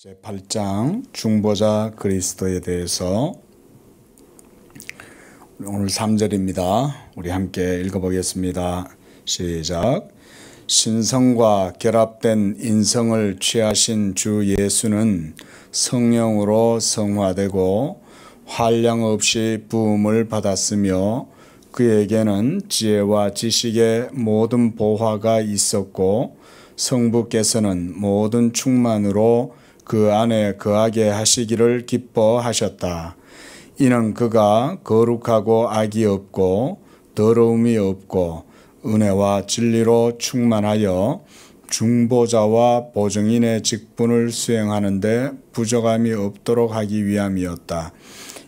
제8장 중보자 그리스도에 대해서 오늘 3절입니다. 우리 함께 읽어보겠습니다. 시작. 신성과 결합된 인성을 취하신 주 예수는 성령으로 성화되고 한량 없이 부음을 받았으며 그에게는 지혜와 지식의 모든 보화가 있었고 성부께서는 모든 충만으로 그 안에 거하게 하시기를 기뻐하셨다. 이는 그가 거룩하고 악이 없고 더러움이 없고 은혜와 진리로 충만하여 중보자와 보증인의 직분을 수행하는데 부족함이 없도록 하기 위함이었다.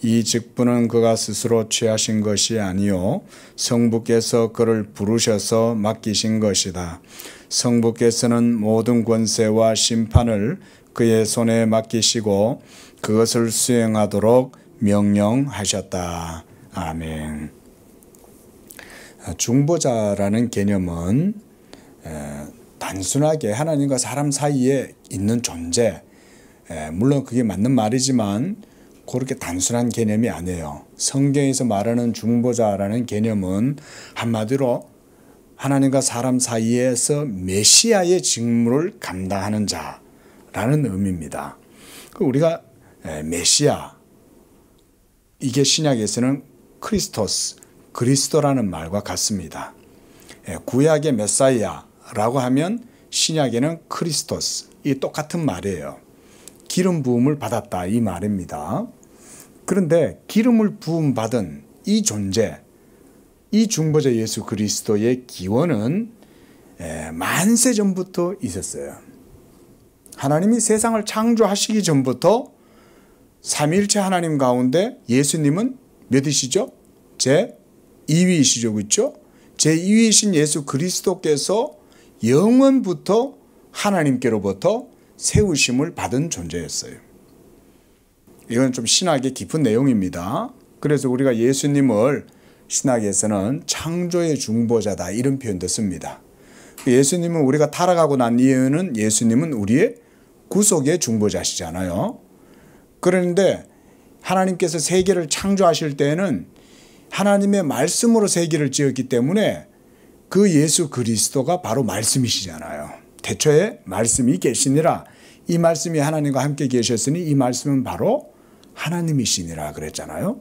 이 직분은 그가 스스로 취하신 것이 아니요 성부께서 그를 부르셔서 맡기신 것이다. 성부께서는 모든 권세와 심판을 그의 손에 맡기시고 그것을 수행하도록 명령하셨다. 아멘. 중보자라는 개념은 단순하게 하나님과 사람 사이에 있는 존재, 물론 그게 맞는 말이지만 그렇게 단순한 개념이 아니에요. 성경에서 말하는 중보자라는 개념은 한마디로 하나님과 사람 사이에서 메시아의 직무를 감당하는 자라는 의미입니다. 우리가 메시아, 이게 신약에서는 크리스토스, 그리스도라는 말과 같습니다. 구약의 메사이아라고 하면 신약에는 크리스토스, 이 똑같은 말이에요. 기름 부음을 받았다 이 말입니다. 그런데 기름을 부음받은 이 존재, 이 중보자 예수 그리스도의 기원은 만세 전부터 있었어요. 하나님이 세상을 창조하시기 전부터 삼위일체 하나님 가운데 예수님은 몇이시죠? 제2위이시죠. 그렇죠? 제2위이신 예수 그리스도께서 영원부터 하나님께로부터 세우심을 받은 존재였어요. 이건 좀 신학의 깊은 내용입니다. 그래서 우리가 예수님을 신학에서는 창조의 중보자다 이런 표현도 씁니다. 예수님은 우리가 타락하고 난 이유는 예수님은 우리의 구속의 중보자시잖아요. 그런데 하나님께서 세계를 창조하실 때에는 하나님의 말씀으로 세계를 지었기 때문에 그 예수 그리스도가 바로 말씀이시잖아요. 태초에 말씀이 계시니라. 이 말씀이 하나님과 함께 계셨으니 이 말씀은 바로 하나님이시니라 그랬잖아요.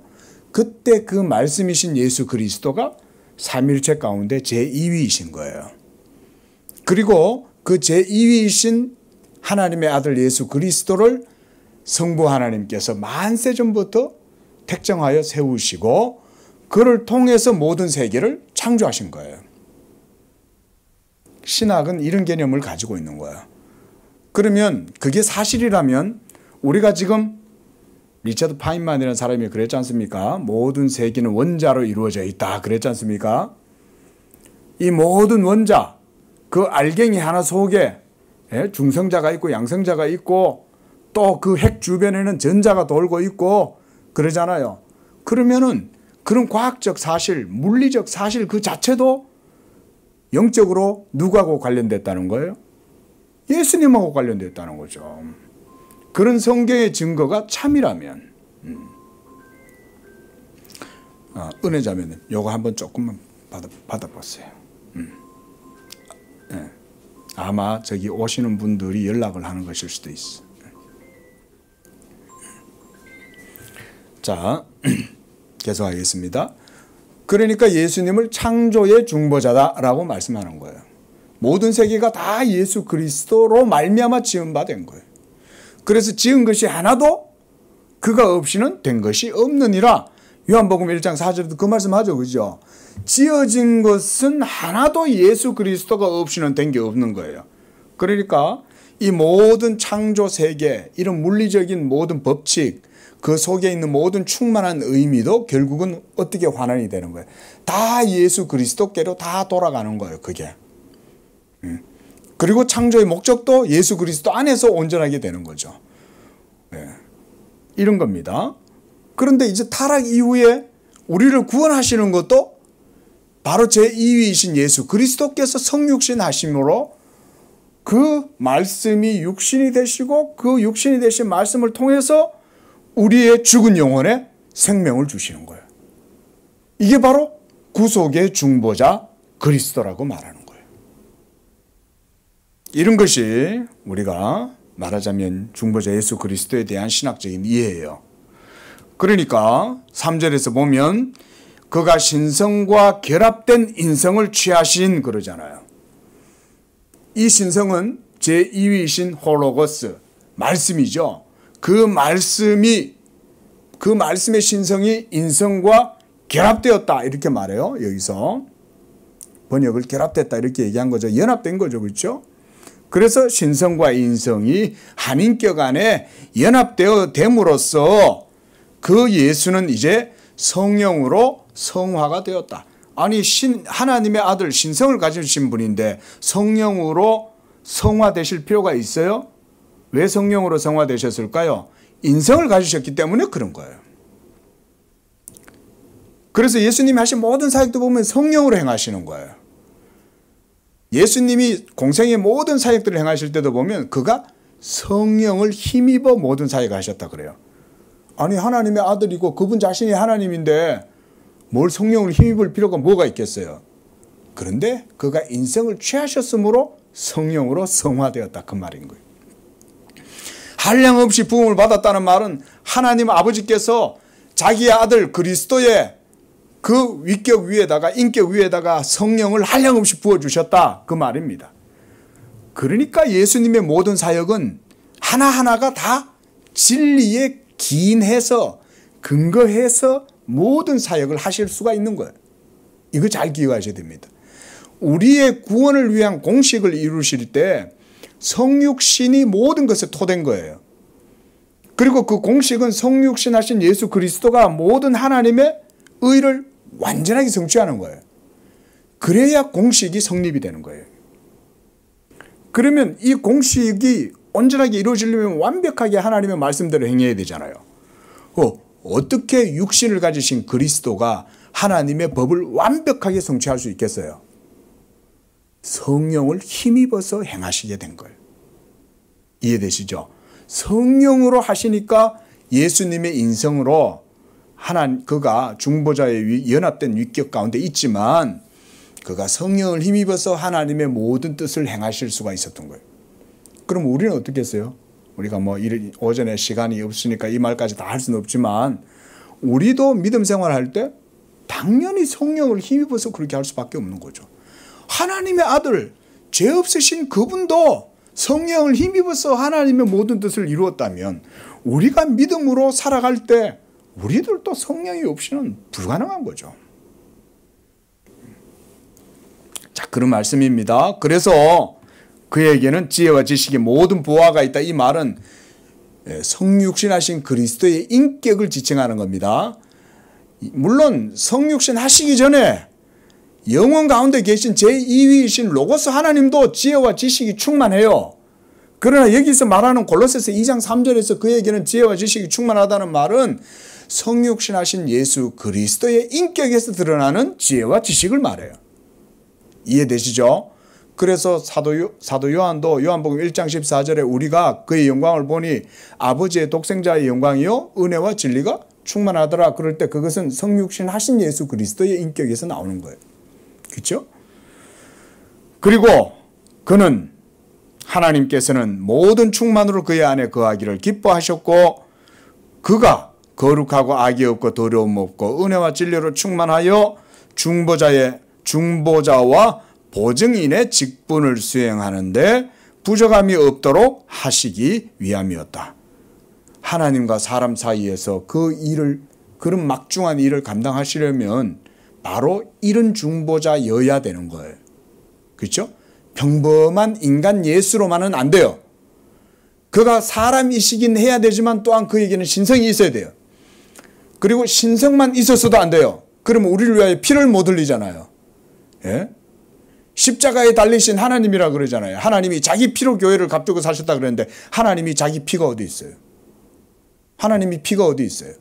그때 그 말씀이신 예수 그리스도가 삼위일체 가운데 제2위이신 거예요. 그리고 그 제2위이신 하나님의 아들 예수 그리스도를 성부 하나님께서 만세 전부터 택정하여 세우시고 그를 통해서 모든 세계를 창조하신 거예요. 신학은 이런 개념을 가지고 있는 거예요. 그러면 그게 사실이라면 우리가 지금 리처드 파인만이라는 사람이 그랬지 않습니까? 모든 세계는 원자로 이루어져 있다 그랬지 않습니까? 이 모든 원자, 그 알갱이 하나 속에 중성자가 있고 양성자가 있고 또 그 핵 주변에는 전자가 돌고 있고 그러잖아요. 그러면은 그런 과학적 사실, 물리적 사실 그 자체도 영적으로 누구하고 관련됐다는 거예요? 예수님하고 관련됐다는 거죠. 그런 성경의 증거가 참이라면 은혜자매님 요거 한번 조금만 받아보세요. 아마 저기 오시는 분들이 연락을 하는 것일 수도 있어. 자, 계속하겠습니다. 그러니까 예수님을 창조의 중보자다라고 말씀하는 거예요. 모든 세계가 다 예수 그리스도로 말미암아 지은 바 된 거예요. 그래서 지은 것이 하나도 그가 없이는 된 것이 없느니라. 요한복음 1장 4절에도 그 말씀하죠. 그죠? 지어진 것은 하나도 예수 그리스도가 없이는 된 게 없는 거예요. 그러니까 이 모든 창조 세계, 이런 물리적인 모든 법칙, 그 속에 있는 모든 충만한 의미도 결국은 어떻게 환원이 되는 거예요? 다 예수 그리스도께로 다 돌아가는 거예요. 그게. 그리고 창조의 목적도 예수 그리스도 안에서 온전하게 되는 거죠. 이런 겁니다. 그런데 이제 타락 이후에 우리를 구원하시는 것도 바로 제2위이신 예수 그리스도께서 성육신 하심으로 그 말씀이 육신이 되시고 그 육신이 되신 말씀을 통해서 우리의 죽은 영혼에 생명을 주시는 거예요. 이게 바로 구속의 중보자 그리스도라고 말하는 거예요. 이런 것이 우리가 말하자면 중보자 예수 그리스도에 대한 신학적인 이해예요. 그러니까 3절에서 보면 그가 신성과 결합된 인성을 취하신 그러잖아요. 이 신성은 제2위이신 홀로거스, 말씀이죠. 그 말씀의 신성이 인성과 결합되었다 이렇게 말해요. 여기서 번역을 결합됐다 이렇게 얘기한 거죠. 연합된 거죠. 그렇죠? 그래서 신성과 인성이 한 인격 안에 연합되어 됨으로써 그 예수는 이제 성령으로 성화가 되었다. 아니 하나님의 아들 신성을 가지신 분인데 성령으로 성화되실 필요가 있어요? 왜 성령으로 성화되셨을까요? 인성을 가지셨기 때문에 그런 거예요. 그래서 예수님이 하신 모든 사역도 보면 성령으로 행하시는 거예요. 예수님이 공생의 모든 사역들을 행하실 때도 보면 그가 성령을 힘입어 모든 사역을 하셨다 그래요. 아니 하나님의 아들이고 그분 자신이 하나님인데 뭘 성령을 힘입을 필요가 뭐가 있겠어요. 그런데 그가 인성을 취하셨으므로 성령으로 성화되었다 그 말인 거예요. 한량없이 부음을 받았다는 말은 하나님 아버지께서 자기의 아들 그리스도의 그 위격 위에다가 인격 위에다가 성령을 한량없이 부어주셨다 그 말입니다. 그러니까 예수님의 모든 사역은 하나하나가 다 진리에 기인해서 근거해서 모든 사역을 하실 수가 있는 거예요. 이거 잘 기억하셔야 됩니다. 우리의 구원을 위한 공식을 이루실 때 성육신이 모든 것에 토된 거예요. 그리고 그 공식은 성육신 하신 예수 그리스도가 모든 하나님의 의를 완전하게 성취하는 거예요. 그래야 공식이 성립이 되는 거예요. 그러면 이 공식이 온전하게 이루어지려면 완벽하게 하나님의 말씀대로 행해야 되잖아요. 어떻게 육신을 가지신 그리스도가 하나님의 법을 완벽하게 성취할 수 있겠어요? 성령을 힘입어서 행하시게 된 거예요. 이해되시죠? 성령으로 하시니까 예수님의 인성으로 그가 중보자의 연합된 위격 가운데 있지만 그가 성령을 힘입어서 하나님의 모든 뜻을 행하실 수가 있었던 거예요. 그럼 우리는 어떻게 했어요? 우리가 오전에 시간이 없으니까 이 말까지 다 할 수는 없지만 우리도 믿음 생활할 때 당연히 성령을 힘입어서 그렇게 할 수밖에 없는 거죠. 하나님의 아들, 죄 없으신 그분도 성령을 힘입어서 하나님의 모든 뜻을 이루었다면 우리가 믿음으로 살아갈 때 우리들도 성령이 없이는 불가능한 거죠. 자, 그런 말씀입니다. 그래서 그에게는 지혜와 지식의 모든 보화가 있다. 이 말은 성육신하신 그리스도의 인격을 지칭하는 겁니다. 물론 성육신 하시기 전에 영원 가운데 계신 제2위이신 로고스 하나님도 지혜와 지식이 충만해요. 그러나 여기서 말하는 골로새서 2장 3절에서 그에게는 지혜와 지식이 충만하다는 말은 성육신하신 예수 그리스도의 인격에서 드러나는 지혜와 지식을 말해요. 이해되시죠? 그래서 사도 요한도 요한복음 1장 14절에 우리가 그의 영광을 보니 아버지의 독생자의 영광이요 은혜와 진리가 충만하더라. 그럴 때 그것은 성육신 하신 예수 그리스도의 인격에서 나오는 거예요. 그렇죠? 그리고 그는 하나님께서는 모든 충만으로 그의 안에 거하기를 기뻐하셨고 그가 거룩하고 악이 없고 더러움 없고 은혜와 진리로 충만하여 중보자와 보증인의 직분을 수행하는데 부족함이 없도록 하시기 위함이었다. 하나님과 사람 사이에서 그런 막중한 일을 감당하시려면 바로 이런 중보자여야 되는 거예요. 그렇죠? 평범한 인간 예수로만은 안 돼요. 그가 사람이시긴 해야 되지만 또한 그에게는 신성이 있어야 돼요. 그리고 신성만 있었어도 안 돼요. 그러면 우리를 위하여 피를 못 흘리잖아요. 예? 십자가에 달리신 하나님이라 그러잖아요. 하나님이 자기 피로 교회를 값주고 사셨다 그랬는데 하나님이 자기 피가 어디 있어요? 하나님이 피가 어디 있어요?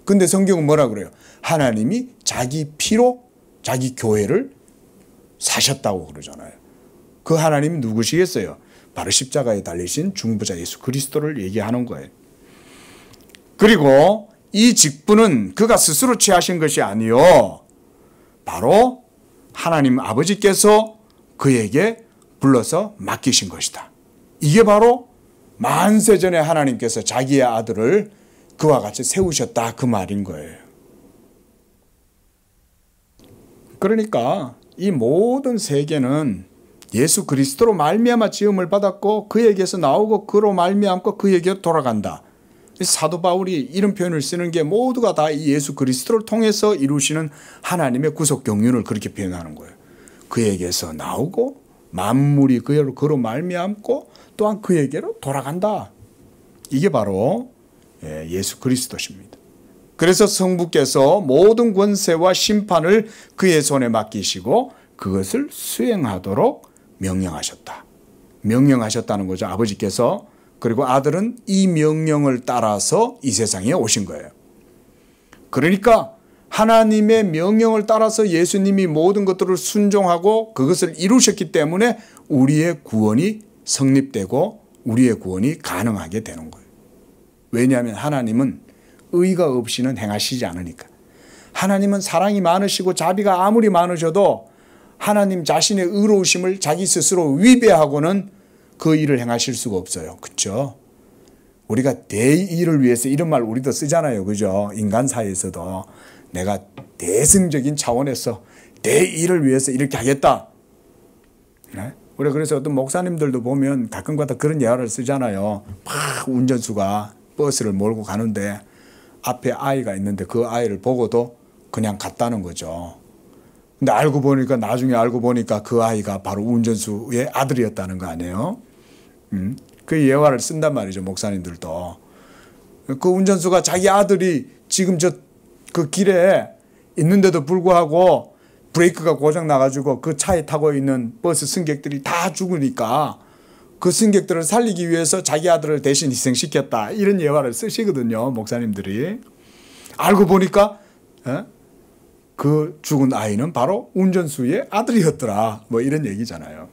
근데 성경은 뭐라 그래요? 하나님이 자기 피로 자기 교회를 사셨다고 그러잖아요. 그 하나님이 누구시겠어요? 바로 십자가에 달리신 중보자 예수 그리스도를 얘기하는 거예요. 그리고 이 직분은 그가 스스로 취하신 것이 아니요, 바로 하나님 아버지께서 그에게 불러서 맡기신 것이다. 이게 바로 만세전에 하나님께서 자기의 아들을 그와 같이 세우셨다, 그 말인 거예요. 그러니까 이 모든 세계는 예수 그리스도로 말미암아 지음을 받았고 그에게서 나오고 그로 말미암고 그에게로 돌아간다. 사도 바울이 이런 표현을 쓰는 게 모두가 다 예수 그리스도를 통해서 이루시는 하나님의 구속 경륜을 그렇게 표현하는 거예요. 그에게서 나오고 만물이 그로 말미암고 또한 그에게로 돌아간다. 이게 바로 예수 그리스도십니다. 그래서 성부께서 모든 권세와 심판을 그의 손에 맡기시고 그것을 수행하도록 명령하셨다. 명령하셨다는 거죠, 아버지께서. 그리고 아들은 이 명령을 따라서 이 세상에 오신 거예요. 그러니까 하나님의 명령을 따라서 예수님이 모든 것들을 순종하고 그것을 이루셨기 때문에 우리의 구원이 성립되고 우리의 구원이 가능하게 되는 거예요. 왜냐하면 하나님은 의가 없이는 행하시지 않으니까. 하나님은 사랑이 많으시고 자비가 아무리 많으셔도 하나님 자신의 의로우심을 자기 스스로 위배하고는 그 일을 행하실 수가 없어요. 그렇죠? 우리가 대의를 위해서 이런 말 우리도 쓰잖아요. 그죠? 인간 사이에서도 내가 대승적인 차원에서 대의를 위해서 이렇게 하겠다. 네? 우리 그래서 어떤 목사님들도 보면 가끔가다 그런 예화를 쓰잖아요. 막 운전수가 버스를 몰고 가는데 앞에 아이가 있는데 그 아이를 보고도 그냥 갔다는 거죠. 근데 나중에 알고 보니까 그 아이가 바로 운전수의 아들이었다는 거 아니에요? 그 예화를 쓴단 말이죠, 목사님들도. 그 운전수가 자기 아들이 지금 그 길에 있는데도 불구하고 브레이크가 고장 나가지고 그 차에 타고 있는 버스 승객들이 다 죽으니까 그 승객들을 살리기 위해서 자기 아들을 대신 희생시켰다. 이런 예화를 쓰시거든요, 목사님들이. 알고 보니까 그 죽은 아이는 바로 운전수의 아들이었더라. 뭐 이런 얘기잖아요.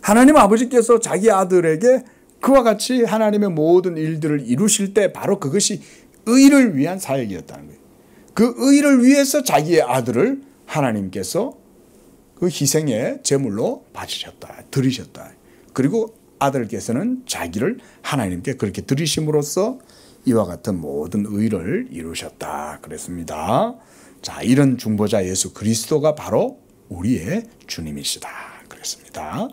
하나님 아버지께서 자기 아들에게 그와 같이 하나님의 모든 일들을 이루실 때 바로 그것이 의를 위한 사역이었다는 거예요. 그 의를 위해서 자기의 아들을 하나님께서 그 희생의 제물로 바치셨다, 드리셨다. 그리고 아들께서는 자기를 하나님께 그렇게 드리심으로써 이와 같은 모든 의를 이루셨다 그랬습니다. 자, 이런 중보자 예수 그리스도가 바로 우리의 주님이시다 그랬습니다.